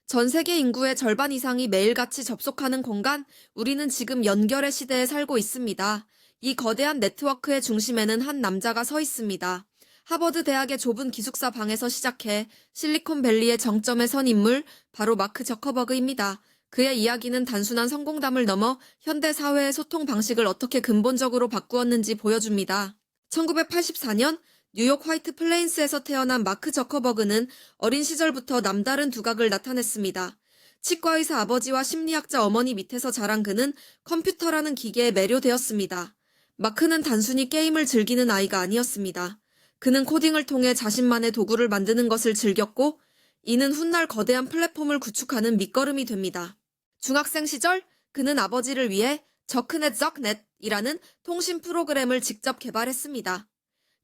전 세계 인구의 절반 이상이 매일같이 접속하는 공간, 우리는 지금 연결의 시대에 살고 있습니다. 이 거대한 네트워크의 중심에는 한 남자가 서 있습니다. 하버드 대학의 좁은 기숙사 방에서 시작해 실리콘밸리의 정점에 선 인물, 바로 마크 저커버그입니다. 그의 이야기는 단순한 성공담을 넘어 현대 사회의 소통 방식을 어떻게 근본적으로 바꾸었는지 보여줍니다. 1984년 뉴욕 화이트 플레인스에서 태어난 마크 저커버그는 어린 시절부터 남다른 두각을 나타냈습니다. 치과의사 아버지와 심리학자 어머니 밑에서 자란 그는 컴퓨터라는 기계에 매료되었습니다. 마크는 단순히 게임을 즐기는 아이가 아니었습니다. 그는 코딩을 통해 자신만의 도구를 만드는 것을 즐겼고, 이는 훗날 거대한 플랫폼을 구축하는 밑거름이 됩니다. 중학생 시절 그는 아버지를 위해 저크넷-적넷이라는 통신 프로그램을 직접 개발했습니다.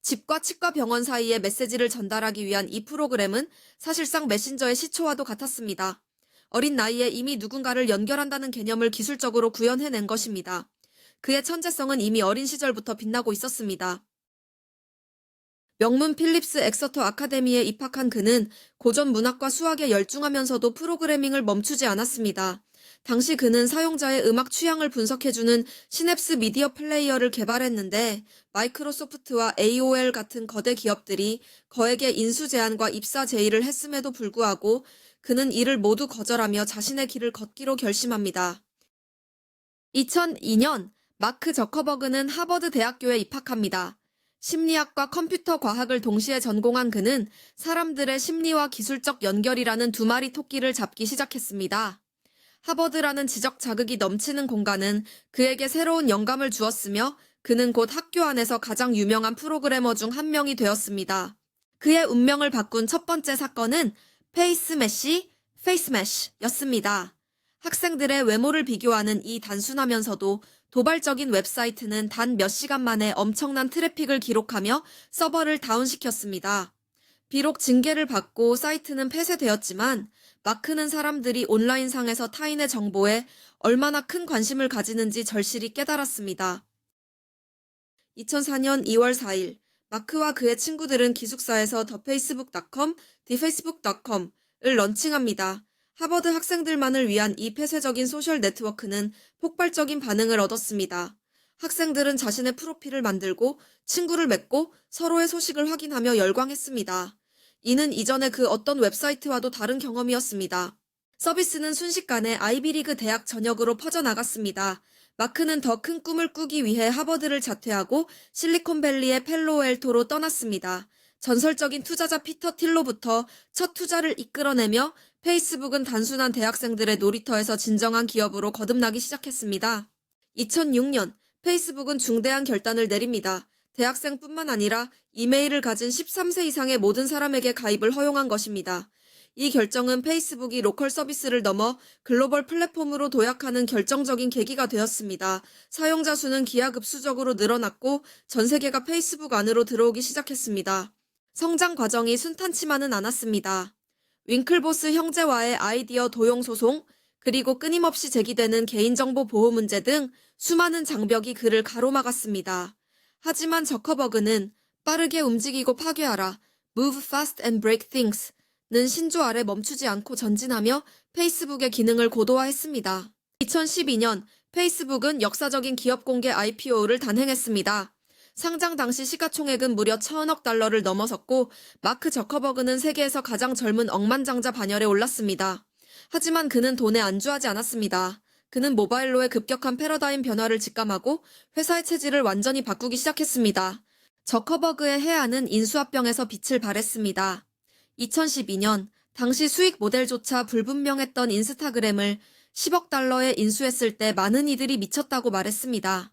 집과 치과 병원 사이의 메시지를 전달하기 위한 이 프로그램은 사실상 메신저의 시초와도 같았습니다. 어린 나이에 이미 누군가를 연결한다는 개념을 기술적으로 구현해낸 것입니다. 그의 천재성은 이미 어린 시절부터 빛나고 있었습니다. 명문 필립스 엑서터 아카데미에 입학한 그는 고전 문학과 수학에 열중하면서도 프로그래밍을 멈추지 않았습니다. 당시 그는 사용자의 음악 취향을 분석해주는 시냅스 미디어 플레이어를 개발했는데, 마이크로소프트와 AOL 같은 거대 기업들이 그에게 인수 제안과 입사 제의를 했음에도 불구하고 그는 이를 모두 거절하며 자신의 길을 걷기로 결심합니다. 2002년 마크 저커버그는 하버드 대학교에 입학합니다. 심리학과 컴퓨터 과학을 동시에 전공한 그는 사람들의 심리와 기술적 연결이라는 두 마리 토끼를 잡기 시작했습니다. 하버드라는 지적 자극이 넘치는 공간은 그에게 새로운 영감을 주었으며, 그는 곧 학교 안에서 가장 유명한 프로그래머 중 한 명이 되었습니다. 그의 운명을 바꾼 첫 번째 사건은 페이스매시였습니다. 학생들의 외모를 비교하는 이 단순하면서도 도발적인 웹사이트는 단 몇 시간 만에 엄청난 트래픽을 기록하며 서버를 다운시켰습니다. 비록 징계를 받고 사이트는 폐쇄되었지만, 마크는 사람들이 온라인상에서 타인의 정보에 얼마나 큰 관심을 가지는지 절실히 깨달았습니다. 2004년 2월 4일, 마크와 그의 친구들은 기숙사에서 thefacebook.com, thefacebook.com을 런칭합니다. 하버드 학생들만을 위한 이 폐쇄적인 소셜 네트워크는 폭발적인 반응을 얻었습니다. 학생들은 자신의 프로필을 만들고 친구를 맺고 서로의 소식을 확인하며 열광했습니다. 이는 이전의 그 어떤 웹사이트와도 다른 경험이었습니다. 서비스는 순식간에 아이비리그 대학 전역으로 퍼져나갔습니다. 마크는 더 큰 꿈을 꾸기 위해 하버드를 자퇴하고 실리콘밸리의 펠로알토로 떠났습니다. 전설적인 투자자 피터 틸로부터 첫 투자를 이끌어내며 페이스북은 단순한 대학생들의 놀이터에서 진정한 기업으로 거듭나기 시작했습니다. 2006년 페이스북은 중대한 결단을 내립니다. 대학생뿐만 아니라 이메일을 가진 13세 이상의 모든 사람에게 가입을 허용한 것입니다. 이 결정은 페이스북이 로컬 서비스를 넘어 글로벌 플랫폼으로 도약하는 결정적인 계기가 되었습니다. 사용자 수는 기하급수적으로 늘어났고 전 세계가 페이스북 안으로 들어오기 시작했습니다. 성장 과정이 순탄치만은 않았습니다. 윙클보스 형제와의 아이디어 도용 소송, 그리고 끊임없이 제기되는 개인정보 보호 문제 등 수많은 장벽이 그를 가로막았습니다. 하지만 저커버그는 빠르게 움직이고 파괴하라, Move fast and break things 는 신조 아래 멈추지 않고 전진하며 페이스북의 기능을 고도화했습니다. 2012년 페이스북은 역사적인 기업 공개 IPO를 단행했습니다. 상장 당시 시가총액은 무려 1,000억 달러를 넘어섰고, 마크 저커버그는 세계에서 가장 젊은 억만장자 반열에 올랐습니다. 하지만 그는 돈에 안주하지 않았습니다. 그는 모바일로의 급격한 패러다임 변화를 직감하고 회사의 체질을 완전히 바꾸기 시작했습니다. 저커버그의 해안은 인수합병에서 빛을 발했습니다. 2012년 당시 수익 모델조차 불분명했던 인스타그램을 10억 달러에 인수했을 때 많은 이들이 미쳤다고 말했습니다.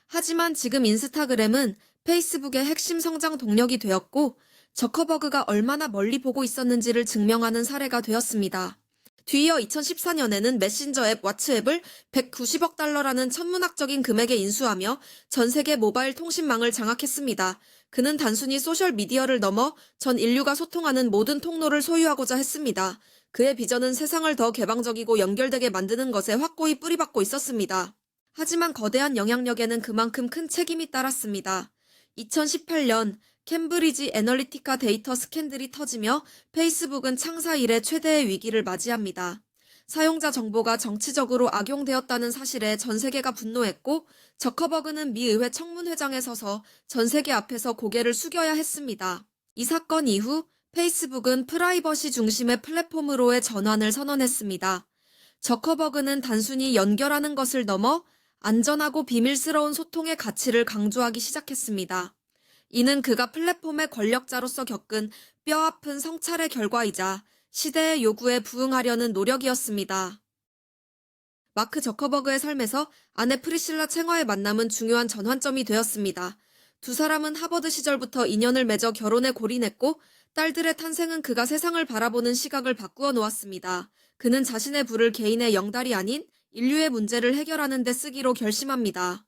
하지만 지금 인스타그램은 페이스북의 핵심 성장 동력이 되었고, 저커버그가 얼마나 멀리 보고 있었는지를 증명하는 사례가 되었습니다. 뒤이어 2014년에는 메신저 앱 왓츠앱을 190억 달러라는 천문학적인 금액에 인수하며 전 세계 모바일 통신망을 장악했습니다. 그는 단순히 소셜미디어를 넘어 전 인류가 소통하는 모든 통로를 소유하고자 했습니다. 그의 비전은 세상을 더 개방적이고 연결되게 만드는 것에 확고히 뿌리박고 있었습니다. 하지만 거대한 영향력에는 그만큼 큰 책임이 따랐습니다. 2018년 캠브리지 애널리티카 데이터 스캔들이 터지며 페이스북은 창사 이래 최대의 위기를 맞이합니다. 사용자 정보가 정치적으로 악용되었다는 사실에 전 세계가 분노했고, 저커버그는 미 의회 청문회장에 서서 전 세계 앞에서 고개를 숙여야 했습니다. 이 사건 이후 페이스북은 프라이버시 중심의 플랫폼으로의 전환을 선언했습니다. 저커버그는 단순히 연결하는 것을 넘어 안전하고 비밀스러운 소통의 가치를 강조하기 시작했습니다. 이는 그가 플랫폼의 권력자로서 겪은 뼈아픈 성찰의 결과이자 시대의 요구에 부응하려는 노력이었습니다. 마크 저커버그의 삶에서 아내 프리실라 챙와의 만남은 중요한 전환점이 되었습니다. 두 사람은 하버드 시절부터 인연을 맺어 결혼에 골인했고, 딸들의 탄생은 그가 세상을 바라보는 시각을 바꾸어 놓았습니다. 그는 자신의 부를 개인의 영달이 아닌 인류의 문제를 해결하는 데 쓰기로 결심합니다.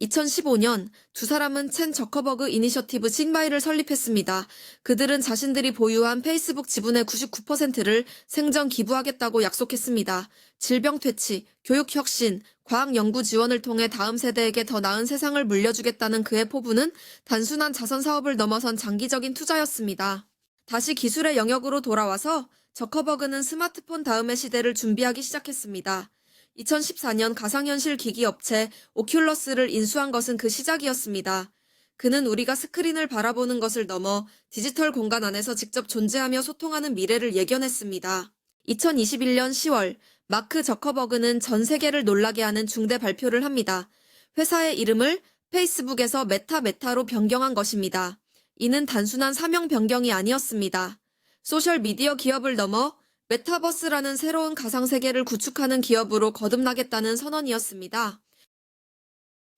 2015년 두 사람은 첸 저커버그 이니셔티브 싱바이를 설립했습니다. 그들은 자신들이 보유한 페이스북 지분의 99%를 생전 기부하겠다고 약속했습니다. 질병 퇴치, 교육 혁신, 과학 연구 지원을 통해 다음 세대에게 더 나은 세상을 물려주겠다는 그의 포부는 단순한 자선 사업을 넘어선 장기적인 투자였습니다. 다시 기술의 영역으로 돌아와서 저커버그는 스마트폰 다음의 시대를 준비하기 시작했습니다. 2014년 가상현실 기기 업체 오큘러스를 인수한 것은 그 시작이었습니다. 그는 우리가 스크린을 바라보는 것을 넘어 디지털 공간 안에서 직접 존재하며 소통하는 미래를 예견했습니다. 2021년 10월 마크 저커버그는 전 세계를 놀라게 하는 중대 발표를 합니다. 회사의 이름을 페이스북에서 메타로 변경한 것입니다. 이는 단순한 사명 변경이 아니었습니다. 소셜미디어 기업을 넘어 메타버스라는 새로운 가상세계를 구축하는 기업으로 거듭나겠다는 선언이었습니다.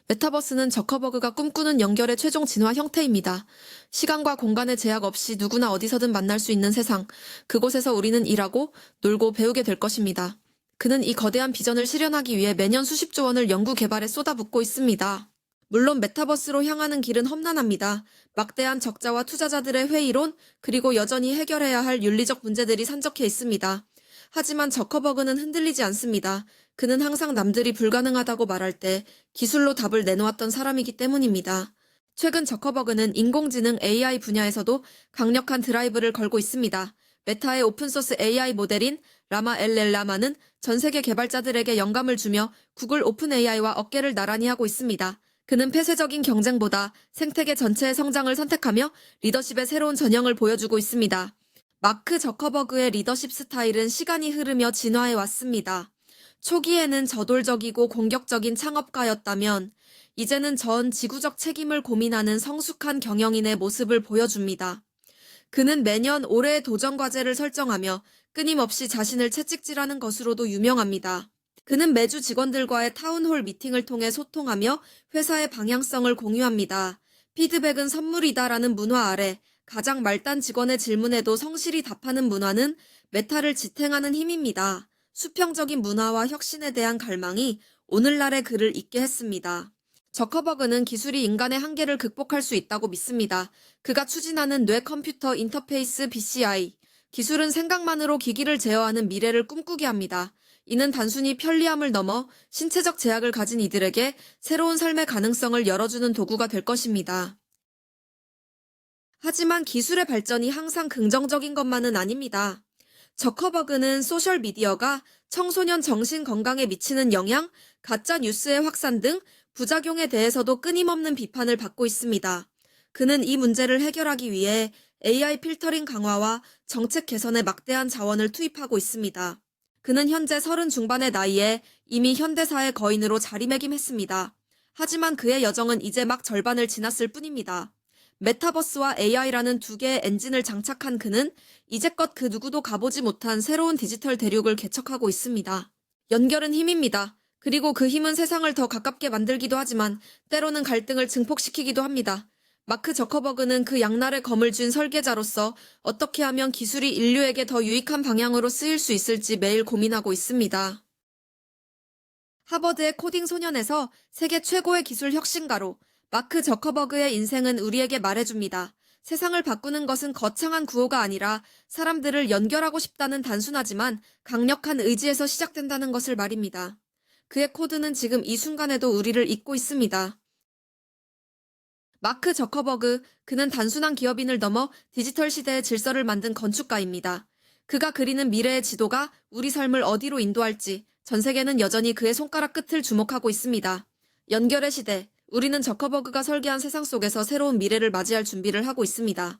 메타버스는 저커버그가 꿈꾸는 연결의 최종 진화 형태입니다. 시간과 공간의 제약 없이 누구나 어디서든 만날 수 있는 세상, 그곳에서 우리는 일하고, 놀고, 배우게 될 것입니다. 그는 이 거대한 비전을 실현하기 위해 매년 수십조 원을 연구 개발에 쏟아붓고 있습니다. 물론 메타버스로 향하는 길은 험난합니다. 막대한 적자와 투자자들의 회의론, 그리고 여전히 해결해야 할 윤리적 문제들이 산적해 있습니다. 하지만 저커버그는 흔들리지 않습니다. 그는 항상 남들이 불가능하다고 말할 때 기술로 답을 내놓았던 사람이기 때문입니다. 최근 저커버그는 인공지능 AI 분야에서도 강력한 드라이브를 걸고 있습니다. 메타의 오픈소스 AI 모델인 라마 LL라마는 전 세계 개발자들에게 영감을 주며 구글 오픈 AI와 어깨를 나란히 하고 있습니다. 그는 폐쇄적인 경쟁보다 생태계 전체의 성장을 선택하며 리더십의 새로운 전형을 보여주고 있습니다. 마크 저커버그의 리더십 스타일은 시간이 흐르며 진화해 왔습니다. 초기에는 저돌적이고 공격적인 창업가였다면 이제는 전 지구적 책임을 고민하는 성숙한 경영인의 모습을 보여줍니다. 그는 매년 올해의 도전 과제를 설정하며 끊임없이 자신을 채찍질하는 것으로도 유명합니다. 그는 매주 직원들과의 타운홀 미팅을 통해 소통하며 회사의 방향성을 공유합니다. 피드백은 선물이다라는 문화 아래 가장 말단 직원의 질문에도 성실히 답하는 문화는 메타를 지탱하는 힘입니다. 수평적인 문화와 혁신에 대한 갈망이 오늘날의 그를 있게 했습니다. 저커버그는 기술이 인간의 한계를 극복할 수 있다고 믿습니다. 그가 추진하는 뇌 컴퓨터 인터페이스 BCI, 기술은 생각만으로 기기를 제어하는 미래를 꿈꾸게 합니다. 이는 단순히 편리함을 넘어 신체적 제약을 가진 이들에게 새로운 삶의 가능성을 열어주는 도구가 될 것입니다. 하지만 기술의 발전이 항상 긍정적인 것만은 아닙니다. 저커버그는 소셜미디어가 청소년 정신 건강에 미치는 영향, 가짜 뉴스의 확산 등 부작용에 대해서도 끊임없는 비판을 받고 있습니다. 그는 이 문제를 해결하기 위해 AI 필터링 강화와 정책 개선에 막대한 자원을 투입하고 있습니다. 그는 현재 30 중반의 나이에 이미 현대사의 거인으로 자리매김했습니다. 하지만 그의 여정은 이제 막 절반을 지났을 뿐입니다. 메타버스와 AI라는 두 개의 엔진을 장착한 그는 이제껏 그 누구도 가보지 못한 새로운 디지털 대륙을 개척하고 있습니다. 연결은 힘입니다. 그리고 그 힘은 세상을 더 가깝게 만들기도 하지만 때로는 갈등을 증폭시키기도 합니다. 마크 저커버그는 그 양날의 검을 쥔 설계자로서 어떻게 하면 기술이 인류에게 더 유익한 방향으로 쓰일 수 있을지 매일 고민하고 있습니다. 하버드의 코딩 소년에서 세계 최고의 기술 혁신가로 마크 저커버그의 인생은 우리에게 말해줍니다. 세상을 바꾸는 것은 거창한 구호가 아니라 사람들을 연결하고 싶다는 단순하지만 강력한 의지에서 시작된다는 것을 말입니다. 그의 코드는 지금 이 순간에도 우리를 잇고 있습니다. 마크 저커버그, 그는 단순한 기업인을 넘어 디지털 시대의 질서를 만든 건축가입니다. 그가 그리는 미래의 지도가 우리 삶을 어디로 인도할지 전 세계는 여전히 그의 손가락 끝을 주목하고 있습니다. 연결의 시대, 우리는 저커버그가 설계한 세상 속에서 새로운 미래를 맞이할 준비를 하고 있습니다.